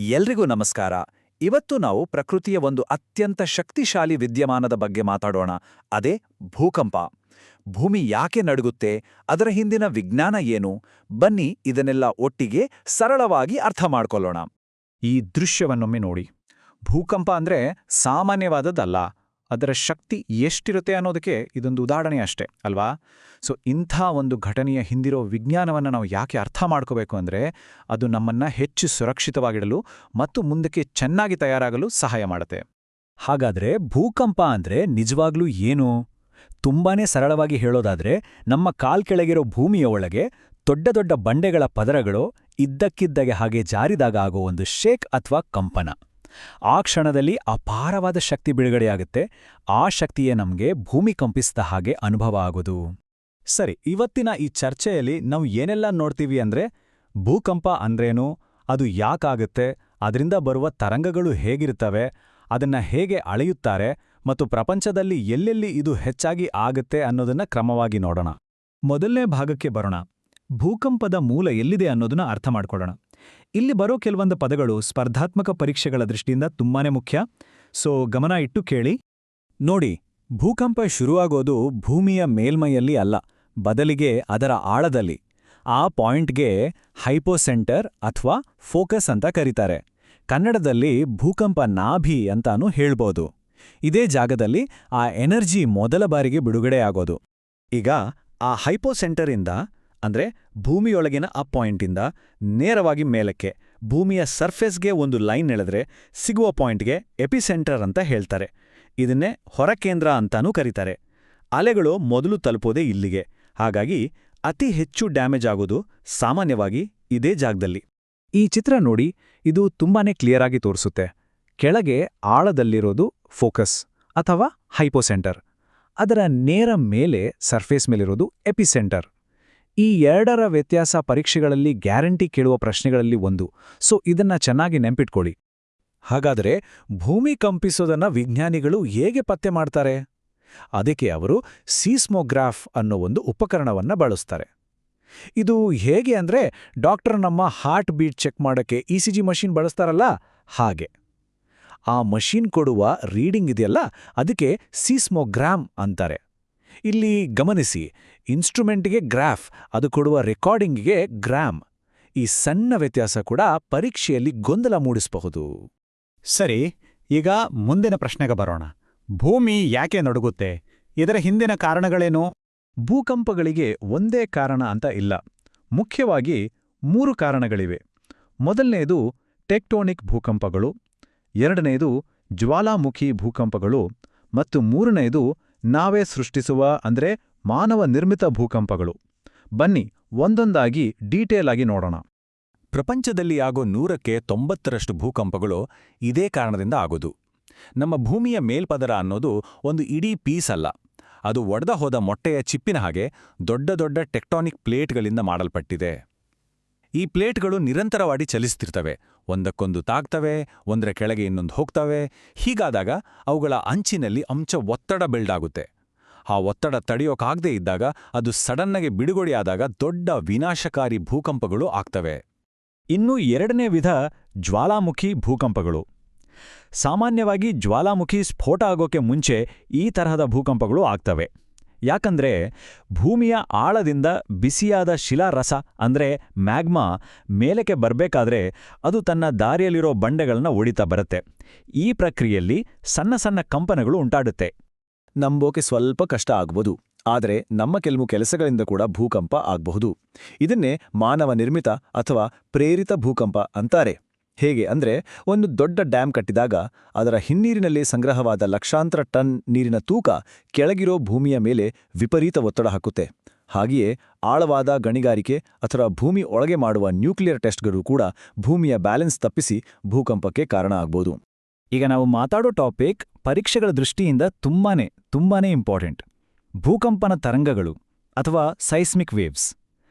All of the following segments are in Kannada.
ಎಲ್ರಿಗೂ ನಮಸ್ಕಾರ. ಇವತ್ತು ನಾವು ಪ್ರಕೃತಿಯ ಒಂದು ಅತ್ಯಂತ ಶಕ್ತಿಶಾಲಿ ವಿದ್ಯಮಾನದ ಬಗ್ಗೆ ಮಾತಾಡೋಣ. ಅದೇ ಭೂಕಂಪ. ಭೂಮಿ ಯಾಕೆ ನಡುಗುತ್ತೆ, ಅದರ ಹಿಂದಿನ ವಿಜ್ಞಾನ ಏನು? ಬನ್ನಿ ಇದನ್ನೆಲ್ಲ ಒಟ್ಟಿಗೆ ಸರಳವಾಗಿ ಅರ್ಥ ಮಾಡ್ಕೊಳ್ಳೋಣ. ಈ ದೃಶ್ಯವನ್ನೊಮ್ಮೆ ನೋಡಿ. ಭೂಕಂಪ ಅಂದ್ರೆ ಸಾಮಾನ್ಯವಾದದ್ದಲ್ಲ. ಅದರ ಶಕ್ತಿ ಎಷ್ಟಿರುತ್ತೆ ಅನ್ನೋದಕ್ಕೆ ಇದೊಂದು ಉದಾಹರಣೆ ಅಷ್ಟೇ ಅಲ್ವಾ? ಇಂಥ ಒಂದು ಘಟನೆಯ ಹಿಂದಿರೋ ವಿಜ್ಞಾನವನ್ನು ನಾವು ಯಾಕೆ ಅರ್ಥ ಮಾಡ್ಕೋಬೇಕು ಅಂದರೆ, ಅದು ನಮ್ಮನ್ನ ಹೆಚ್ಚು ಸುರಕ್ಷಿತವಾಗಿಡಲು ಮತ್ತು ಮುಂದಕ್ಕೆ ಚೆನ್ನಾಗಿ ತಯಾರಾಗಲು ಸಹಾಯ ಮಾಡುತ್ತೆ. ಹಾಗಾದ್ರೆ ಭೂಕಂಪ ಅಂದ್ರೆ ನಿಜವಾಗ್ಲೂ ಏನು? ತುಂಬಾನೇ ಸರಳವಾಗಿ ಹೇಳೋದಾದ್ರೆ, ನಮ್ಮ ಕಾಲ್ಕೆಳಗಿರೋ ಭೂಮಿಯ ಒಳಗೆ ದೊಡ್ಡ ದೊಡ್ಡ ಬಂಡೆಗಳ ಪದರಗಳು ಇದ್ದಕ್ಕಿದ್ದಾಗೆ ಹಾಗೆ ಜಾರಿದಾಗ ಆಗೋ ಒಂದು ಶೇಕ್ ಅಥವಾ ಕಂಪನ. ಆ ಕ್ಷಣದಲ್ಲಿ ಅಪಾರವಾದ ಶಕ್ತಿ ಬಿಡುಗಡೆಯಾಗುತ್ತೆ. ಆ ಶಕ್ತಿಯೇ ನಮ್ಗೆ ಭೂಮಿ ಕಂಪಿಸಿದ ಹಾಗೆ ಅನುಭವ ಆಗೋದು. ಸರಿ, ಇವತ್ತಿನ ಈ ಚರ್ಚೆಯಲ್ಲಿ ನಾವು ಏನೆಲ್ಲ ನೋಡ್ತೀವಿ ಅಂದ್ರೆ, ಭೂಕಂಪ ಅಂದ್ರೇನು, ಅದು ಯಾಕಾಗುತ್ತೆ, ಅದರಿಂದ ಬರುವ ತರಂಗಗಳು ಹೇಗಿರ್ತವೆ, ಅದನ್ನ ಹೇಗೆ ಅಳೆಯುತ್ತಾರೆ ಮತ್ತು ಪ್ರಪಂಚದಲ್ಲಿ ಎಲ್ಲೆಲ್ಲಿ ಇದು ಹೆಚ್ಚಾಗಿ ಆಗುತ್ತೆ ಅನ್ನೋದನ್ನ ಕ್ರಮವಾಗಿ ನೋಡೋಣ. ಮೊದಲನೇ ಭಾಗಕ್ಕೆ ಬರೋಣ. ಭೂಕಂಪದ ಮೂಲ ಎಲ್ಲಿದೆ ಅನ್ನೋದನ್ನ ಅರ್ಥ ಮಾಡ್ಕೊಳ್ಳೋಣ. ಇಲ್ಲಿ ಬರೋ ಕೆಲವೊಂದು ಪದಗಳು ಸ್ಪರ್ಧಾತ್ಮಕ ಪರೀಕ್ಷೆಗಳ ದೃಷ್ಟಿಯಿಂದ ತುಂಬಾನೇ ಮುಖ್ಯ. ಗಮನ ಇಟ್ಟು ಕೇಳಿ. ನೋಡಿ, ಭೂಕಂಪ ಶುರುವಾಗೋದು ಭೂಮಿಯ ಮೇಲ್ಮೈಯಲ್ಲಿ ಅಲ್ಲ, ಬದಲಿಗೆ ಅದರ ಆಳದಲ್ಲಿ. ಆ ಪಾಯಿಂಟ್ಗೆ ಹೈಪೋಸೆಂಟರ್ ಅಥವಾ ಫೋಕಸ್ ಅಂತ ಕರೀತಾರೆ. ಕನ್ನಡದಲ್ಲಿ ಭೂಕಂಪ ನಾಭಿ ಅಂತಾನೂ ಹೇಳ್ಬೋದು. ಇದೇ ಜಾಗದಲ್ಲಿ ಆ ಎನರ್ಜಿ ಮೊದಲ ಬಾರಿಗೆ ಬಿಡುಗಡೆಯಾಗೋದು. ಈಗ ಆ ಹೈಪೋಸೆಂಟರಿಂದ ಅಂದ್ರೆ ಭೂಮಿಯೊಳಗಿನ ಆ ಪಾಯಿಂಟಿಂದ ನೇರವಾಗಿ ಮೇಲಕ್ಕೆ ಭೂಮಿಯ ಸರ್ಫೇಸ್ಗೆ ಒಂದು ಲೈನ್ ಎಳೆದ್ರೆ ಸಿಗುವ ಪಾಯಿಂಟ್ಗೆ ಎಪಿಸೆಂಟರ್ ಅಂತ ಹೇಳ್ತಾರೆ. ಇದನ್ನೇ ಹೊರಕೇಂದ್ರ ಅಂತಾನೂ ಕರೀತಾರೆ. ಅಲೆಗಳು ಮೊದಲು ತಲುಪೋದೇ ಇಲ್ಲಿಗೆ. ಹಾಗಾಗಿ ಅತಿ ಹೆಚ್ಚು ಡ್ಯಾಮೇಜ್ ಆಗೋದು ಸಾಮಾನ್ಯವಾಗಿ ಇದೇ ಜಾಗದಲ್ಲಿ. ಈ ಚಿತ್ರ ನೋಡಿ, ಇದು ತುಂಬಾನೇ ಕ್ಲಿಯರ್ ಆಗಿ ತೋರಿಸುತ್ತೆ. ಕೆಳಗೆ ಆಳದಲ್ಲಿರೋದು ಫೋಕಸ್ ಅಥವಾ ಹೈಪೋಸೆಂಟರ್, ಅದರ ನೇರ ಮೇಲೆ ಸರ್ಫೇಸ್ ಮೇಲಿರೋದು ಎಪಿಸೆಂಟರ್. ಈ ಎರಡರ ವ್ಯತ್ಯಾಸ ಪರೀಕ್ಷೆಗಳಲ್ಲಿ ಗ್ಯಾರಂಟಿ ಕೇಳುವ ಪ್ರಶ್ನೆಗಳಲ್ಲಿ ಒಂದು. ಇದನ್ನ ಚೆನ್ನಾಗಿ ನೆನ್ಪಿಟ್ಕೊಳ್ಳಿ. ಹಾಗಾದರೆ ಭೂಮಿ ಕಂಪಿಸೋದನ್ನ ವಿಜ್ಞಾನಿಗಳು ಹೇಗೆ ಪತ್ತೆ ಮಾಡ್ತಾರೆ? ಅದಕ್ಕೆ ಅವರು ಸೀಸ್ಮೋಗ್ರಾಫ್ ಅನ್ನೋ ಒಂದು ಉಪಕರಣವನ್ನ ಬಳಸ್ತಾರೆ. ಇದು ಹೇಗೆ ಅಂದ್ರೆ, ಡಾಕ್ಟರ್ ನಮ್ಮ ಹಾರ್ಟ್ ಬೀಟ್ ಚೆಕ್ ಮಾಡೋಕ್ಕೆ ಇಸಿಜಿ ಮಷೀನ್ ಬಳಸ್ತಾರಲ್ಲ ಹಾಗೆ. ಆ ಮಷೀನ್ ಕೊಡುವ ರೀಡಿಂಗ್ ಇದೆಯಲ್ಲ, ಅದಕ್ಕೆ ಸೀಸ್ಮೋಗ್ರಾಮ್ ಅಂತಾರೆ. ಇಲ್ಲಿ ಗಮನಿಸಿ, ಇನ್ಸ್ಟ್ರುಮೆಂಟ್ಗೆ ಗ್ರಾಫ್, ಅದು ಕೊಡುವ ರೆಕಾರ್ಡಿಂಗ್ಗೆ ಗ್ರಾಮ್. ಈ ಸಣ್ಣ ವ್ಯತ್ಯಾಸ ಕೂಡ ಪರೀಕ್ಷೆಯಲ್ಲಿ ಗೊಂದಲ ಮೂಡಿಸಬಹುದು. ಸರಿ, ಈಗ ಮುಂದಿನ ಪ್ರಶ್ನೆಗೆ ಬರೋಣ. ಭೂಮಿ ಯಾಕೆ ನಡುಗುತ್ತೆ? ಇದರ ಹಿಂದಿನ ಕಾರಣಗಳೇನು? ಭೂಕಂಪಗಳಿಗೆ ಒಂದೇ ಕಾರಣ ಅಂತ ಇಲ್ಲ. ಮುಖ್ಯವಾಗಿ 3 ಕಾರಣಗಳಿವೆ. ಮೊದಲನೆಯದು ಟೆಕ್ಟೋನಿಕ್ ಭೂಕಂಪಗಳು, ಎರಡನೆಯದು ಜ್ವಾಲಾಮುಖಿ ಭೂಕಂಪಗಳು ಮತ್ತು ಮೂರನೆಯದು ನಾವೇ ಸೃಷ್ಟಿಸುವ ಅಂದ್ರೆ ಮಾನವ ನಿರ್ಮಿತ ಭೂಕಂಪಗಳು. ಬನ್ನಿ ಒಂದೊಂದಾಗಿ ಡೀಟೇಲ್ ಆಗಿ ನೋಡೋಣ. ಪ್ರಪಂಚದಲ್ಲಿ ಆಗೋ 100ಕ್ಕೆ 90ರಷ್ಟು ಭೂಕಂಪಗಳು ಇದೇ ಕಾರಣದಿಂದ ಆಗೋದು. ನಮ್ಮ ಭೂಮಿಯ ಮೇಲ್ಪದರ ಅನ್ನೋದು ಒಂದು ಇಡೀ ಪೀಸ್ ಅಲ್ಲ. ಅದು ಒಡೆದ ಹೋದ ಮೊಟ್ಟೆಯ ಚಿಪ್ಪಿನ ಹಾಗೆ ದೊಡ್ಡ ದೊಡ್ಡ ಟೆಕ್ಟಾನಿಕ್ ಪ್ಲೇಟ್ಗಳಿಂದ ಮಾಡಲ್ಪಟ್ಟಿದೆ. ಈ ಪ್ಲೇಟ್ಗಳು ನಿರಂತರವಾಗಿ ಚಲಿಸ್ತಿರ್ತವೆ, ಒಂದಕ್ಕೊಂದು ತಾಗ್ತವೆ, ಒಂದರ ಕೆಳಗೆ ಇನ್ನೊಂದು ಹೋಗ್ತವೆ. ಹೀಗಾದಾಗ ಅವುಗಳ ಅಂಚಿನಲ್ಲಿ ಅಂಚ ಒತ್ತಡ ಬಿಲ್ಡ್ ಆಗುತ್ತೆ. ಆ ಒತ್ತಡ ತಡೆಯೋಕಾಗದೇ ಇದ್ದಾಗ ಅದು ಸಡನ್ನಾಗಿ ಬಿಡುಗಡೆಯಾದಾಗ ದೊಡ್ಡ ವಿನಾಶಕಾರಿ ಭೂಕಂಪಗಳು ಆಗ್ತವೆ. ಇನ್ನು ಎರಡನೇ ವಿಧ ಜ್ವಾಲಾಮುಖಿ ಭೂಕಂಪಗಳು. ಸಾಮಾನ್ಯವಾಗಿ ಜ್ವಾಲಾಮುಖಿ ಸ್ಫೋಟ ಆಗೋಕೆ ಮುಂಚೆ ಈ ತರಹದ ಭೂಕಂಪಗಳು ಆಗ್ತವೆ. ಯಾಕಂದ್ರೆ ಭೂಮಿಯ ಆಳದಿಂದ ಬಿಸಿಯಾದ ಶಿಲಾರಸ ಅಂದ್ರೆ ಮ್ಯಾಗ್ಮಾ ಮೇಲಕ್ಕೆ ಬರಬೇಕಾದ್ರೆ ಅದು ತನ್ನ ದಾರಿಯಲ್ಲಿರೋ ಬಂಡೆಗಳನ್ನ ಒಡಿತಾ ಬರುತ್ತೆ. ಈ ಪ್ರಕ್ರಿಯೆಯಲ್ಲಿ ಸಣ್ಣ ಸಣ್ಣ ಕಂಪನಗಳು ಉಂಟಾಡುತ್ತೆ. ನಂಬೋಕೆ ಸ್ವಲ್ಪ ಕಷ್ಟ ಆಗ್ಬೋದು, ಆದರೆ ನಮ್ಮ ಕೆಲವು ಕೆಲಸಗಳಿಂದ ಕೂಡ ಭೂಕಂಪ ಆಗಬಹುದು. ಇದನ್ನೇ ಮಾನವ ನಿರ್ಮಿತ ಅಥವಾ ಪ್ರೇರಿತ ಭೂಕಂಪ ಅಂತಾರೆ. ಹೇಗೆ ಅಂದ್ರೆ, ಒಂದು ದೊಡ್ಡ ಡ್ಯಾಮ್ ಕಟ್ಟಿದಾಗ ಅದರ ಹಿನ್ನೀರಿನಲ್ಲಿ ಸಂಗ್ರಹವಾದ ಲಕ್ಷಾಂತರ ಟನ್ ನೀರಿನ ತೂಕ ಕೆಳಗಿರೋ ಭೂಮಿಯ ಮೇಲೆ ವಿಪರೀತ ಒತ್ತಡ ಹಾಕುತ್ತೆ. ಹಾಗೆಯೇ ಆಳವಾದ ಗಣಿಗಾರಿಕೆ ಅಥವಾ ಭೂಮಿ ಒಳಗೆ ಮಾಡುವ ನ್ಯೂಕ್ಲಿಯರ್ ಟೆಸ್ಟ್ಗಳು ಕೂಡ ಭೂಮಿಯ ಬ್ಯಾಲೆನ್ಸ್ ತಪ್ಪಿಸಿ ಭೂಕಂಪಕ್ಕೆ ಕಾರಣ ಆಗ್ಬೋದು. ಈಗ ನಾವು ಮಾತಾಡೋ ಟಾಪಿಕ್ ಪರೀಕ್ಷೆಗಳ ದೃಷ್ಟಿಯಿಂದ ತುಂಬಾನೇ ಇಂಪಾರ್ಟೆಂಟ್. ಭೂಕಂಪನ ತರಂಗಗಳು ಅಥವಾ ಸೈಸ್ಮಿಕ್ ವೇವ್ಸ್.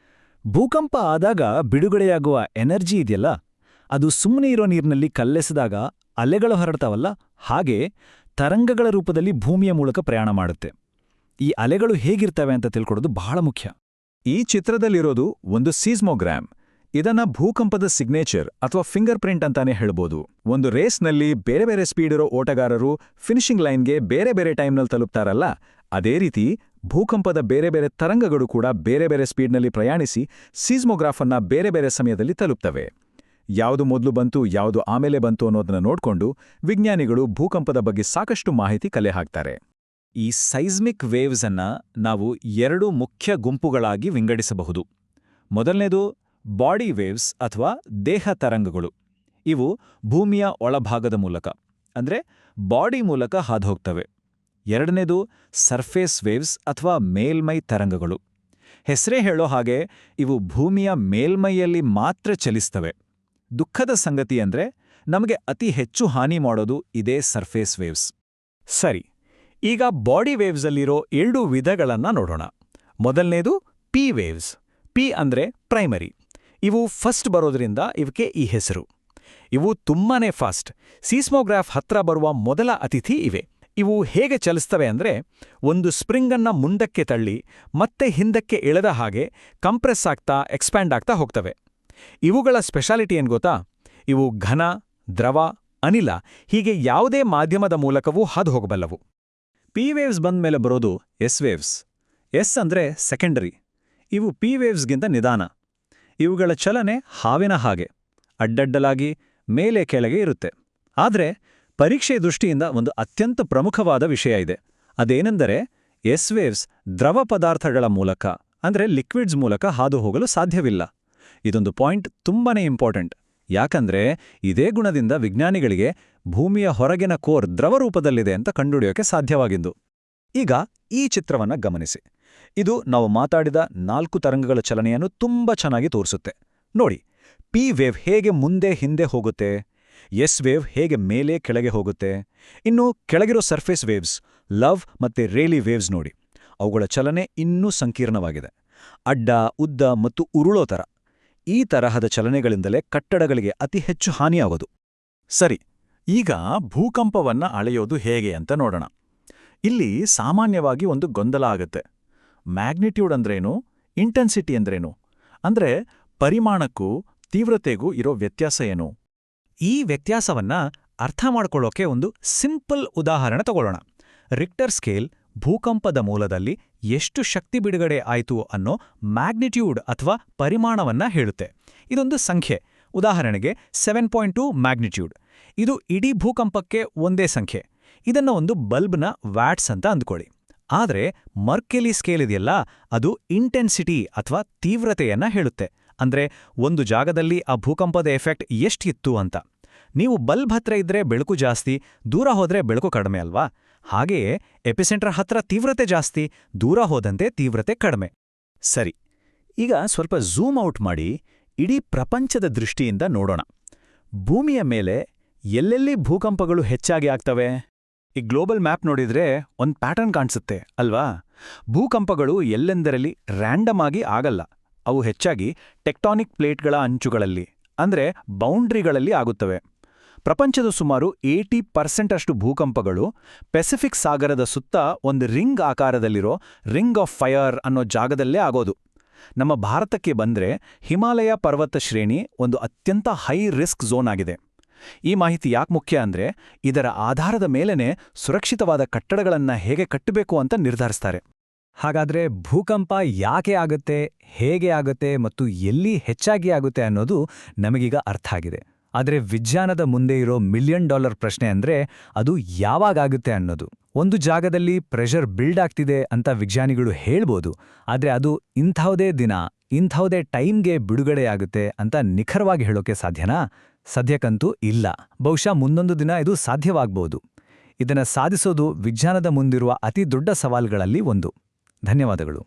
ಭೂಕಂಪ ಆದಾಗ ಬಿಡುಗಡೆಯಾಗುವ ಎನರ್ಜಿ ಇದೆಯಲ್ಲ, ಅದು ಸುಮ್ಮನೆ ಇರೋ ನೀರಿನಲ್ಲಿ ಕಲ್ಲೆಸೆದಾಗ ಅಲೆಗಳು ಹರಡ್ತಾವಲ್ಲ, ಹಾಗೆ ತರಂಗಗಳ ರೂಪದಲ್ಲಿ ಭೂಮಿಯ ಮೂಲಕ ಪ್ರಯಾಣ ಮಾಡುತ್ತೆ. ಈ ಅಲೆಗಳು ಹೇಗಿರ್ತವೆ ಅಂತ ತಿಳ್ಕೊಳ್ಳೋದು ಬಹಳ ಮುಖ್ಯ. ಈ ಚಿತ್ರದಲ್ಲಿರೋದು ಒಂದು ಸೀಸ್ಮೋಗ್ರಾಮ್. ಇದನ್ನ ಭೂಕಂಪದ ಸಿಗ್ನೇಚರ್ ಅಥವಾ ಫಿಂಗರ್ ಪ್ರಿಂಟ್ ಅಂತಾನೆ ಹೇಳ್ಬೋದು. ಒಂದು ರೇಸ್ನಲ್ಲಿ ಬೇರೆ ಬೇರೆ ಸ್ಪೀಡ್ ಇರೋ ಓಟಗಾರರು ಫಿನಿಶಿಂಗ್ ಲೈನ್ಗೆ ಬೇರೆ ಬೇರೆ ಟೈಮ್ನಲ್ಲಿ ತಲುಪ್ತಾರಲ್ಲ, ಅದೇ ರೀತಿ ಭೂಕಂಪದ ಬೇರೆ ಬೇರೆ ತರಂಗಗಳು ಕೂಡ ಬೇರೆ ಬೇರೆ ಸ್ಪೀಡ್ನಲ್ಲಿ ಪ್ರಯಾಣಿಸಿ ಸೀಸ್ಮೋಗ್ರಾಫ್ ಅನ್ನ ಬೇರೆ ಬೇರೆ ಸಮಯದಲ್ಲಿ ತಲುಪ್ತವೆ. ಯಾವುದು ಮೊದಲು ಬಂತು ಯಾವುದು ಆಮೇಲೆ ಬಂತು ಅನ್ನೋದನ್ನ ನೋಡ್ಕೊಂಡು ವಿಜ್ಞಾನಿಗಳು ಭೂಕಂಪದ ಬಗ್ಗೆ ಸಾಕಷ್ಟು ಮಾಹಿತಿ ಕಲೆ ಹಾಕ್ತಾರೆ. ಈ ಸೈಸ್ಮಿಕ್ ವೇವ್ಸ್ ಅನ್ನ ನಾವು 2 ಮುಖ್ಯ ಗುಂಪುಗಳಾಗಿ ವಿಂಗಡಿಸಬಹುದು. ಮೊದಲನೇದು ಬಾಡಿ ವೇವ್ಸ್ ಅಥವಾ ದೇಹ ತರಂಗಗಳು. ಇವು ಭೂಮಿಯ ಒಳಭಾಗದ ಮೂಲಕ ಅಂದ್ರೆ ಬಾಡಿ ಮೂಲಕ ಹಾದುಹೋಗ್ತವೆ. ಎರಡನೇದು ಸರ್ಫೇಸ್ ವೇವ್ಸ್ ಅಥವಾ ಮೇಲ್ಮೈ ತರಂಗಗಳು. ಹೆಸರೇ ಹೇಳೋ ಹಾಗೆ ಇವು ಭೂಮಿಯ ಮೇಲ್ಮೈಯಲ್ಲಿ ಮಾತ್ರ ಚಲಿಸ್ತವೆ. ದುಃಖದ ಸಂಗತಿ ಅಂದ್ರೆ ನಮಗೆ ಅತಿ ಹೆಚ್ಚು ಹಾನಿ ಮಾಡೋದು ಇದೇ ಸರ್ಫೇಸ್ ವೇವ್ಸ್. ಸರಿ, ಈಗ ಬಾಡಿ ವೇವ್ಸಲ್ಲಿರೋ 2 ವಿಧಗಳನ್ನ ನೋಡೋಣ. ಮೊದಲನೇದು ಪಿ ವೇವ್ಸ್. ಪಿ ಅಂದ್ರೆ ಪ್ರೈಮರಿ. ಇವು ಫಸ್ಟ್ ಬರೋದ್ರಿಂದ ಇವಕ್ಕೆ ಈ ಹೆಸರು. ಇವು ತುಂಬಾನೇ ಫಾಸ್ಟ್. ಸೀಸ್ಮೋಗ್ರಾಫ್ ಹತ್ರ ಬರುವ ಮೊದಲ ಅತಿಥಿ ಇವೆ. ಇವು ಹೇಗೆ ಚಲಿಸ್ತವೆ ಅಂದ್ರೆ ಒಂದು ಸ್ಪ್ರಿಂಗನ್ನ ಮುಂದಕ್ಕೆ ತಳ್ಳಿ ಮತ್ತೆ ಹಿಂದಕ್ಕೆ ಎಳೆದ ಹಾಗೆ ಕಂಪ್ರೆಸ್ ಆಗ್ತಾ ಎಕ್ಸ್ಪ್ಯಾಂಡ್ ಆಗ್ತಾ ಹೋಗ್ತವೆ. ಇವುಗಳ ಸ್ಪೆಷಾಲಿಟಿ ಏನ್ ಗೊತ್ತಾ? ಇವು ಘನ, ದ್ರವ, ಅನಿಲ ಹೀಗೆ ಯಾವುದೇ ಮಾಧ್ಯಮದ ಮೂಲಕವೂ ಹಾದು ಹೋಗಬಲ್ಲವು. ಪಿ ವೇವ್ಸ್ ಬಂದ್ಮೇಲೆ ಬರೋದು ಎಸ್ ವೇವ್ಸ್. ಎಸ್ ಅಂದ್ರೆ ಸೆಕೆಂಡರಿ. ಇವು ಪಿ ವೇವ್ಸ್ಗಿಂತ ನಿಧಾನ. ಇವುಗಳ ಚಲನೆ ಹಾವಿನ ಹಾಗೆ ಅಡ್ಡಡ್ಡಲಾಗಿ ಮೇಲೆ ಕೆಳಗೆ ಇರುತ್ತೆ. ಆದರೆ ಪರೀಕ್ಷೆ ದೃಷ್ಟಿಯಿಂದ ಒಂದು ಅತ್ಯಂತ ಪ್ರಮುಖವಾದ ವಿಷಯ ಇದೆ. ಅದೇನೆಂದರೆ ಎಸ್ ವೇವ್ಸ್ ದ್ರವ ಪದಾರ್ಥಗಳ ಮೂಲಕ ಅಂದ್ರೆ ಲಿಕ್ವಿಡ್ಸ್ ಮೂಲಕ ಹಾದು ಹೋಗಲು ಸಾಧ್ಯವಿಲ್ಲ. ಇದೊಂದು ಪಾಯಿಂಟ್ ತುಂಬಾನೇ ಇಂಪಾರ್ಟೆಂಟ್. ಯಾಕಂದ್ರೆ ಇದೇ ಗುಣದಿಂದ ವಿಜ್ಞಾನಿಗಳಿಗೆ ಭೂಮಿಯ ಹೊರಗಿನ ಕೋರ್ ದ್ರವ ರೂಪದಲ್ಲಿದೆ ಅಂತ ಕಂಡುಹಿಡಿಯೋಕೆ ಸಾಧ್ಯವಾಗಿದ್ದು. ಈಗ ಈ ಚಿತ್ರವನ್ನ ಗಮನಿಸಿ. ಇದು ನಾವು ಮಾತಾಡಿದ 4 ತರಂಗಗಳ ಚಲನೆಯನ್ನು ತುಂಬಾ ಚೆನ್ನಾಗಿ ತೋರಿಸುತ್ತೆ. ನೋಡಿ, ಪಿ ವೇವ್ ಹೇಗೆ ಮುಂದೆ ಹಿಂದೆ ಹೋಗುತ್ತೆ, ಎಸ್ ವೇವ್ ಹೇಗೆ ಮೇಲೆ ಕೆಳಗೆ ಹೋಗುತ್ತೆ. ಇನ್ನು ಕೆಳಗಿರೋ ಸರ್ಫೇಸ್ ವೇವ್ಸ್, ಲವ್ ಮತ್ತೆ ರೇಲಿ ವೇವ್ಸ್ ನೋಡಿ, ಅವುಗಳ ಚಲನೆ ಇನ್ನೂ ಸಂಕೀರ್ಣವಾಗಿದೆ. ಅಡ್ಡ, ಉದ್ದ ಮತ್ತು ಉರುಳೋ ಥರ. ಈ ತರಹದ ಚಲನೆಗಳಿಂದಲೇ ಕಟ್ಟಡಗಳಿಗೆ ಅತಿ ಹೆಚ್ಚು ಹಾನಿಯಾಗೋದು. ಸರಿ, ಈಗ ಭೂಕಂಪವನ್ನ ಅಳೆಯೋದು ಹೇಗೆ ಅಂತ ನೋಡೋಣ. ಇಲ್ಲಿ ಸಾಮಾನ್ಯವಾಗಿ ಒಂದು ಗೊಂದಲ ಆಗತ್ತೆ. ಮ್ಯಾಗ್ನಿಟ್ಯೂಡ್ ಅಂದ್ರೇನು, ಇಂಟೆನ್ಸಿಟಿ ಅಂದ್ರೇನು, ಅಂದ್ರೆ ಪರಿಮಾಣಕ್ಕೂ ತೀವ್ರತೆಗೂ ಇರೋ ವ್ಯತ್ಯಾಸ ಏನು? ಈ ವ್ಯತ್ಯಾಸವನ್ನ ಅರ್ಥ ಮಾಡ್ಕೊಳ್ಳೋಕೆ ಒಂದು ಸಿಂಪಲ್ ಉದಾಹರಣೆ ತಗೊಳ್ಳೋಣ. ರಿಕ್ಟರ್ ಸ್ಕೇಲ್ ಭೂಕಂಪದ ಮೂಲದಲ್ಲಿ ಎಷ್ಟು ಶಕ್ತಿ ಬಿಡುಗಡೆ ಆಯ್ತು ಅನ್ನೋ ಮ್ಯಾಗ್ನಿಟ್ಯೂಡ್ ಅಥವಾ ಪರಿಮಾಣವನ್ನ ಹೇಳುತ್ತೆ. ಇದೊಂದು ಸಂಖ್ಯೆ. ಉದಾಹರಣೆಗೆ 7.2 ಮ್ಯಾಗ್ನಿಟ್ಯೂಡ್. ಇದು ಇಡೀ ಭೂಕಂಪಕ್ಕೆ ಒಂದೇ ಸಂಖ್ಯೆ. ಇದನ್ನ ಒಂದು ಬಲ್ಬ್ನ ವ್ಯಾಟ್ಸ್ ಅಂತ ಅಂದ್ಕೊಳ್ಳಿ. ಆದರೆ ಮರ್ಕೆಲಿ ಸ್ಕೇಲ್ ಇದೆಯಲ್ಲ, ಅದು ಇಂಟೆನ್ಸಿಟಿ ಅಥವಾ ತೀವ್ರತೆಯನ್ನ ಹೇಳುತ್ತೆ. ಅಂದ್ರೆ ಒಂದು ಜಾಗದಲ್ಲಿ ಆ ಭೂಕಂಪದ ಎಫೆಕ್ಟ್ ಎಷ್ಟಿತ್ತು ಅಂತ. ನೀವು ಬಲ್ಬ್ ಹತ್ರ ಇದ್ರೆ ಬೆಳಕು ಜಾಸ್ತಿ, ದೂರ ಹೋದ್ರೆ ಬೆಳಕು ಕಡಿಮೆ ಅಲ್ವಾ? ಹಾಗೆಯೇ ಎಪಿಸೆಂಟರ್ ಹತ್ರ ತೀವ್ರತೆ ಜಾಸ್ತಿ, ದೂರ ಹೋದಂತೆ ತೀವ್ರತೆ ಕಡಿಮೆ. ಸರಿ, ಈಗ ಸ್ವಲ್ಪ ಝೂಮ್ ಔಟ್ ಮಾಡಿ ಇಡೀ ಪ್ರಪಂಚದ ದೃಷ್ಟಿಯಿಂದ ನೋಡೋಣ. ಭೂಮಿಯ ಮೇಲೆ ಎಲ್ಲೆಲ್ಲಿ ಭೂಕಂಪಗಳು ಹೆಚ್ಚಾಗಿ ಆಗ್ತವೆ? ಈ ಗ್ಲೋಬಲ್ ಮ್ಯಾಪ್ ನೋಡಿದ್ರೆ ಒಂದು ಪ್ಯಾಟರ್ನ್ ಕಾಣಿಸುತ್ತೆ ಅಲ್ವಾ? ಭೂಕಂಪಗಳು ಎಲ್ಲೆಂದರಲ್ಲಿ ರ್ಯಾಂಡಮ್ ಆಗಿ ಆಗಲ್ಲ. ಅವು ಹೆಚ್ಚಾಗಿ ಟೆಕ್ಟಾನಿಕ್ ಪ್ಲೇಟ್ಗಳ ಅಂಚುಗಳಲ್ಲಿ ಅಂದ್ರೆ ಬೌಂಡ್ರಿಗಳಲ್ಲಿ ಆಗುತ್ತವೆ. ಪ್ರಪಂಚದ ಸುಮಾರು 80% ಅಷ್ಟು ಭೂಕಂಪಗಳು ಪೆಸಿಫಿಕ್ ಸಾಗರದ ಸುತ್ತ ಒಂದು ರಿಂಗ್ ಆಕಾರದಲ್ಲಿರೋ ರಿಂಗ್ ಆಫ್ ಫೈರ್ ಅನ್ನೋ ಜಾಗದಲ್ಲೇ ಆಗೋದು. ನಮ್ಮ ಭಾರತಕ್ಕೆ ಬಂದ್ರೆ ಹಿಮಾಲಯ ಪರ್ವತ ಶ್ರೇಣಿ ಒಂದು ಅತ್ಯಂತ ಹೈ ರಿಸ್ಕ್ ಝೋನ್ ಆಗಿದೆ. ಈ ಮಾಹಿತಿ ಯಾಕೆ ಮುಖ್ಯ ಅಂದ್ರೆ ಇದರ ಆಧಾರದ ಮೇಲೆನೆ ಸುರಕ್ಷಿತವಾದ ಕಟ್ಟಡಗಳನ್ನ ಹೇಗೆ ಕಟ್ಟಬೇಕು ಅಂತ ನಿರ್ಧರಿಸ್ತಾರೆ. ಹಾಗಾದ್ರೆ ಭೂಕಂಪ ಯಾಕೆ ಆಗುತ್ತೆ, ಹೇಗೆ ಆಗುತ್ತೆ ಮತ್ತು ಎಲ್ಲಿ ಹೆಚ್ಚಾಗಿ ಆಗುತ್ತೆ ಅನ್ನೋದು ನಮಗೀಗ ಅರ್ಥ ಆಗಿದೆ. ಆದರೆ ವಿಜ್ಞಾನದ ಮುಂದೆ ಇರೋ $1 ಮಿಲಿಯನ್ ಪ್ರಶ್ನೆ ಅಂದ್ರೆ ಅದು ಯಾವಾಗುತ್ತೆ ಅನ್ನೋದು. ಒಂದು ಜಾಗದಲ್ಲಿ ಪ್ರೆಷರ್ ಬಿಲ್ಡ್ ಆಗ್ತಿದೆ ಅಂತ ವಿಜ್ಞಾನಿಗಳು ಹೇಳ್ಬೋದು, ಆದ್ರೆ ಅದು ಇಂಥವುದೇ ದಿನ ಇಂಥವುದೇ ಟೈಮ್ಗೆ ಬಿಡುಗಡೆಯಾಗುತ್ತೆ ಅಂತ ನಿಖರವಾಗಿ ಹೇಳೋಕೆ ಸಾಧ್ಯನಾ? ಸದ್ಯಕ್ಕಂತೂ ಇಲ್ಲ. ಬಹುಶಃ ಮುಂದೊಂದು ದಿನ ಇದು ಸಾಧ್ಯವಾಗ್ಬೋದು. ಇದನ್ನ ಸಾಧಿಸೋದು ವಿಜ್ಞಾನದ ಮುಂದಿರುವ ಅತಿ ದೊಡ್ಡ ಸವಾಲುಗಳಲ್ಲಿ ಒಂದು. ಧನ್ಯವಾದಗಳು.